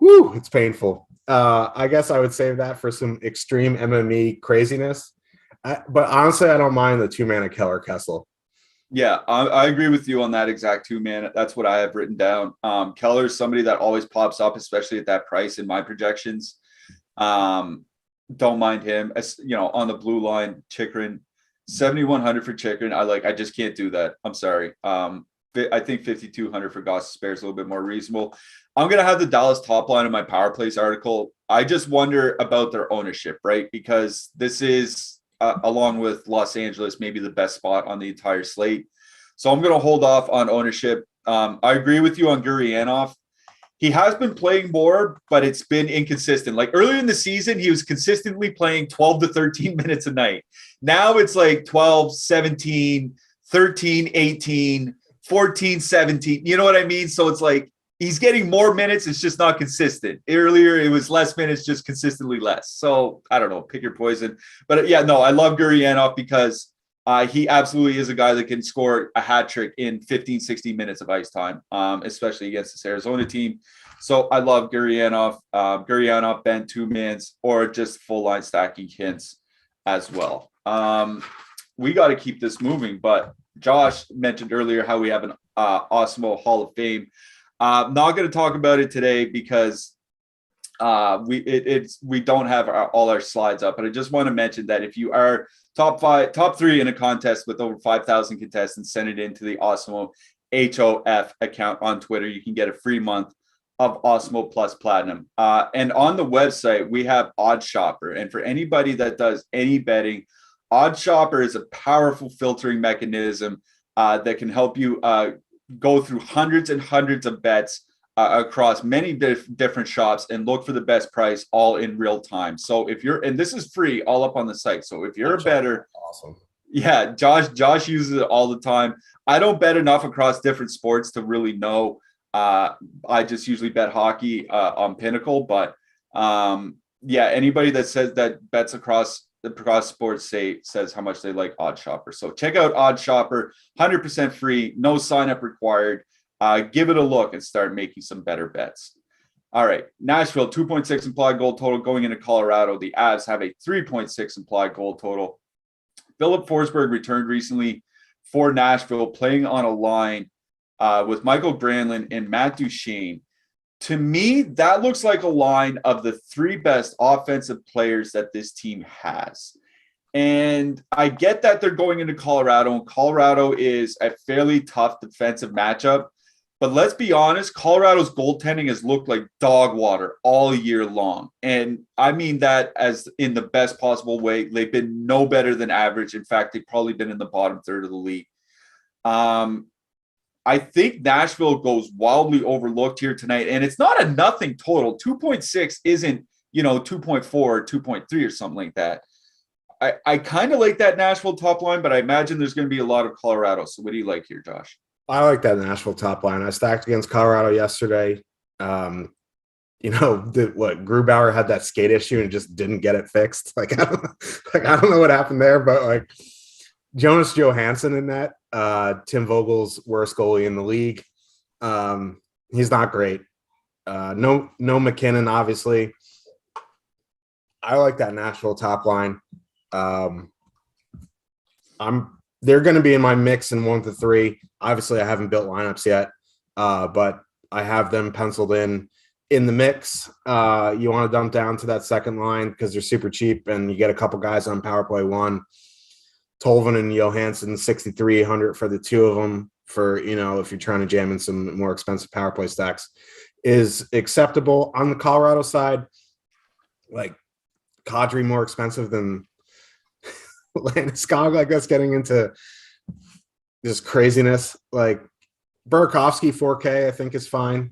whoo, it's painful. I guess I would save that for some extreme MME craziness. But honestly, I don't mind the 2-man of Keller Kessel. Yeah, I agree with you on that exact 2-man. That's what I have written down. Keller is somebody that always pops up, especially at that price in my projections. Don't mind him. As on the blue line, Chychrun, 7,100 for Chychrun. I just can't do that. I'm sorry. I think 5,200 for Gostisbehere is a little bit more reasonable. I'm going to have the Dallas top line in my power plays article. I just wonder about their ownership, right? Because this is, along with Los Angeles, maybe the best spot on the entire slate. So I'm going to hold off on ownership. I agree with you on Gurionov. He has been playing more, but it's been inconsistent. Like earlier in the season, he was consistently playing 12 to 13 minutes a night. Now it's like 12, 17, 13, 18, 14, 17. You know what I mean? So it's like he's getting more minutes. It's just not consistent. Earlier, it was less minutes, just consistently less. So I don't know, pick your poison. But yeah, no, I love Gurionov because he absolutely is a guy that can score a hat trick in 15, 16 minutes of ice time, especially against this Arizona team. So I love Gurionov, Ben 2-mans, or just full line stacking Hintz as well. We got to keep this moving. But Josh mentioned earlier how we have an Awesemo Hall of Fame. Not going to talk about it today because we don't have all our slides up, but I just want to mention that if you are top 3 in a contest with over 5,000 contestants, send it into the Awesemo HOF account on Twitter. You can get a free month of Awesemo Plus Platinum. And on the website, we have Odd Shopper. And for anybody that does any betting, Odd Shopper is a powerful filtering mechanism that can help you go through hundreds and hundreds of bets across many different shops and look for the best price all in real time. So if you're, and this is free all up on the site. So if you're a bettor, awesome. Yeah, Josh uses it all the time. I don't bet enough across different sports to really know. I just usually bet hockey on Pinnacle, but yeah, anybody that says that bets across sports says how much they like Odd Shopper. So check out Odd Shopper, 100% free, no sign up required. Give it a look and start making some better bets. All right, Nashville, 2.6 implied goal total going into Colorado. The Avs have a 3.6 implied goal total. Philip Forsberg returned recently for Nashville, playing on a line with Michael Granlund and Matt Duchene. To me, that looks like a line of the 3 best offensive players that this team has. And I get that they're going into Colorado, and Colorado is a fairly tough defensive matchup. But let's be honest, Colorado's goaltending has looked like dog water all year long. And I mean that as in the best possible way. They've been no better than average. In fact, they've probably been in the bottom third of the league. I think Nashville goes wildly overlooked here tonight. And it's not a nothing total. 2.6 isn't, 2.4 or 2.3 or something like that. I kind of like that Nashville top line, but I imagine there's going to be a lot of Colorado. So what do you like here, Josh? I like that Nashville top line. I stacked against Colorado yesterday. Grubauer had that skate issue and just didn't get it fixed. I don't know what happened there, but Jonas Johansson in that, Tim Vogel's worst goalie in the league. He's not great. No McKinnon, obviously. I like that Nashville top line. They're going to be in my mix in 1 to 3. Obviously, I haven't built lineups yet, but I have them penciled in the mix. You want to dump down to that second line because they're super cheap, and you get a couple guys on power play 1. Tolvin and Johansson, 6,300 for the two of them. For if you're trying to jam in some more expensive power play stacks, is acceptable. On the Colorado side, Kadri more expensive than Landeskog. That's getting into this craziness. Burakovsky 4K, I think is fine.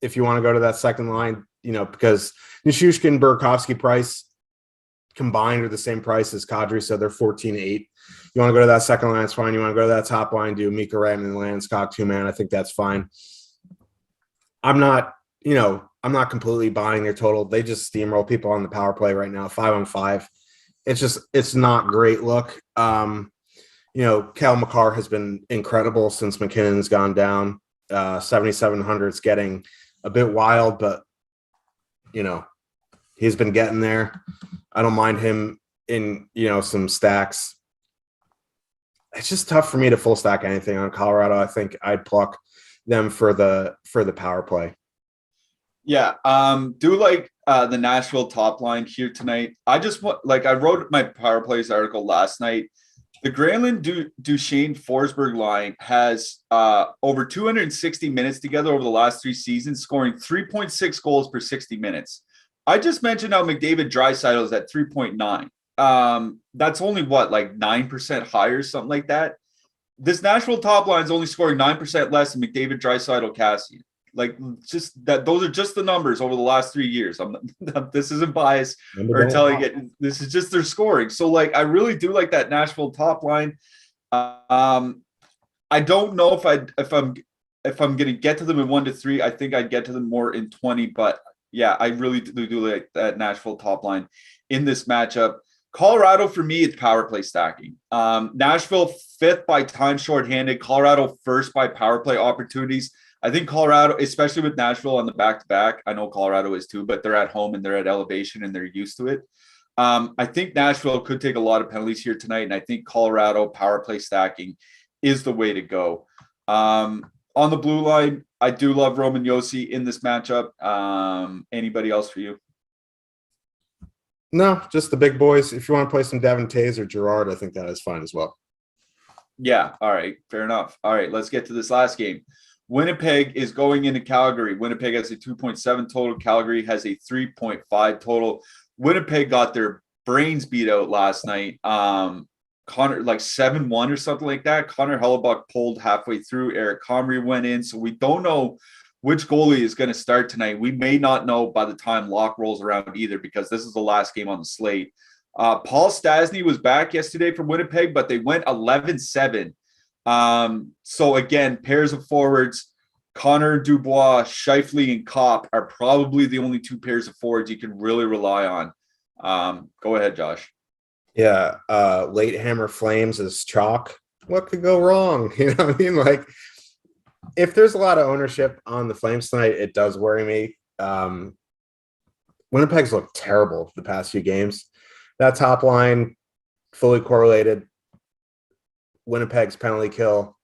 If you want to go to that second line, because Nichushkin and Burakovsky price combined are the same price as Kadri, so they're 14.8. You want to go to that second line, it's fine. You want to go to that top line, do Mika Rantanen and Landeskog 2-man. I think that's fine. I'm not completely buying their total. They just steamroll people on the power play right now, 5-on-5. It's not great look. Cal McCarr has been incredible since McKinnon's gone down. 7,700 is getting a bit wild, but he's been getting there. I don't mind him in some stacks. It's just tough for me to full stack anything on Colorado. I think I'd pluck them for the power play. Yeah, do like the Nashville top line here tonight. I just want, I wrote my power plays article last night. The Granlund Duchesne Forsberg line has over 260 minutes together over the last 3 seasons, scoring 3.6 goals per 60 minutes. I just mentioned how McDavid Draisaitl is at 3.9. That's only 9% higher, something like that. This Nashville top line is only scoring 9% less than McDavid Draisaitl Cassian. Just that, those are just the numbers over the last 3 years. This isn't bias or telling it. This is just their scoring. So I really do like that Nashville top line. I don't know if I'm going to get to them in 1 to 3. I think I'd get to them more in 20. But yeah, I really do like that Nashville top line in this matchup. Colorado, for me, it's power play stacking. Nashville 5th by time shorthanded. Colorado 1st by power play opportunities. I think Colorado, especially with Nashville on the back-to-back, I know Colorado is too, but they're at home and they're at elevation and they're used to it. I think Nashville could take a lot of penalties here tonight, and I think Colorado power play stacking is the way to go. On the blue line, I do love Roman Josi in this matchup. Anybody else for you? No, just the big boys. If you want to play some Devin Tays or Gerard, I think that is fine as well. Yeah, all right, fair enough. All right, let's get to this last game. Winnipeg is going into Calgary. Winnipeg has a 2.7 total. Calgary has a 3.5 total. Winnipeg got their brains beat out last night. Connor, 7-1 or something like that. Connor Hellebuck pulled halfway through. Eric Comrie went in. So we don't know which goalie is going to start tonight. We may not know by the time lock rolls around either, because this is the last game on the slate. Paul Stastny was back yesterday for Winnipeg, but they went 11-7. So again, pairs of forwards, Connor Dubois, Scheifele, and Kopp are probably the only 2 pairs of forwards you can really rely on. Go ahead, Josh. Yeah, late hammer Flames is chalk. What could go wrong? You know what I mean? If there's a lot of ownership on the Flames tonight, it does worry me. Winnipeg's looked terrible the past few games. That top line, fully correlated. Winnipeg's penalty kill,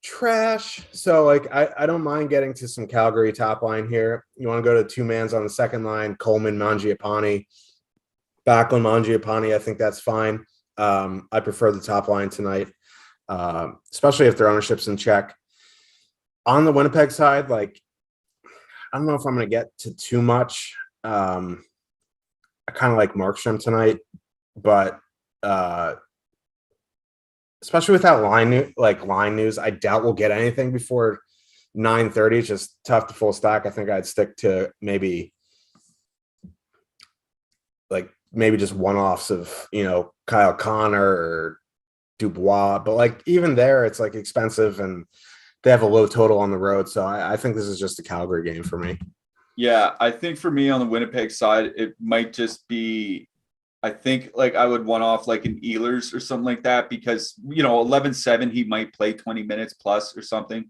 trash. So I don't mind getting to some Calgary top line here. You want to go to 2-mans on the second line, Coleman, Mangiapane. Back on Mangiapane, I think that's fine. I prefer the top line tonight, especially if their ownership's in check. On the Winnipeg side, like, I don't know if I'm going to get to too much. I kind of like Markstrom tonight, but especially without line news, I doubt we'll get anything before 9:30. It's just tough to full stack. I think I'd stick to maybe just one-offs of, Kyle Connor or Dubois, but like even there, it's like expensive and they have a low total on the road. So I think this is just a Calgary game for me. Yeah, I think for me on the Winnipeg side, it might just be, I think like I would one off like an Ehlers or something like that because, 11-7, he might play 20 minutes plus or something.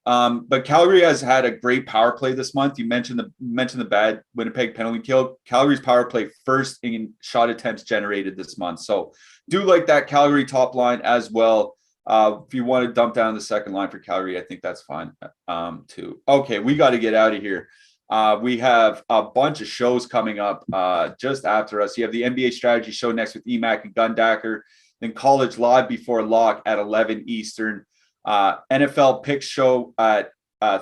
But Calgary has had a great power play this month. You mentioned the bad Winnipeg penalty kill. Calgary's power play first in shot attempts generated this month. So do like that Calgary top line as well. If you want to dump down the second line for Calgary, I think that's fine too. Okay, we got to get out of here. We have a bunch of shows coming up just after us. You have the NBA Strategy Show next with Emac and Gundacker, then College Live before lock at 11 Eastern. NFL Picks Show at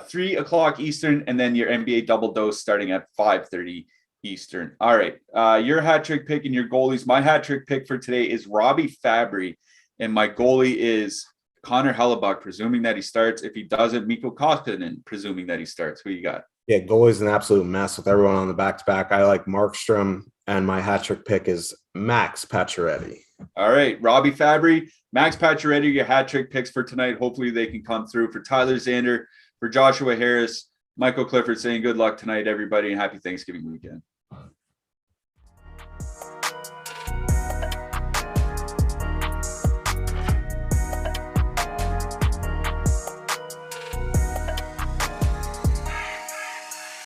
3 o'clock Eastern, and then your NBA Double Dose starting at 5:30 Eastern. All right, your hat trick pick and your goalies. My hat trick pick for today is Robbie Fabry, and my goalie is Connor Hellebuck, presuming that he starts. If he doesn't, Mikko Koskinen, presuming that he starts. Who you got? Yeah, goalie's an absolute mess with everyone on the back-to-back. I like Markstrom, and my hat trick pick is Max Pacioretty. All right, Robbie Fabry, Max Pacioretty, your hat trick picks for tonight. Hopefully they can come through. For Tyler Zander, for Joshua Harris, Michael Clifford saying good luck tonight, everybody, and happy Thanksgiving weekend.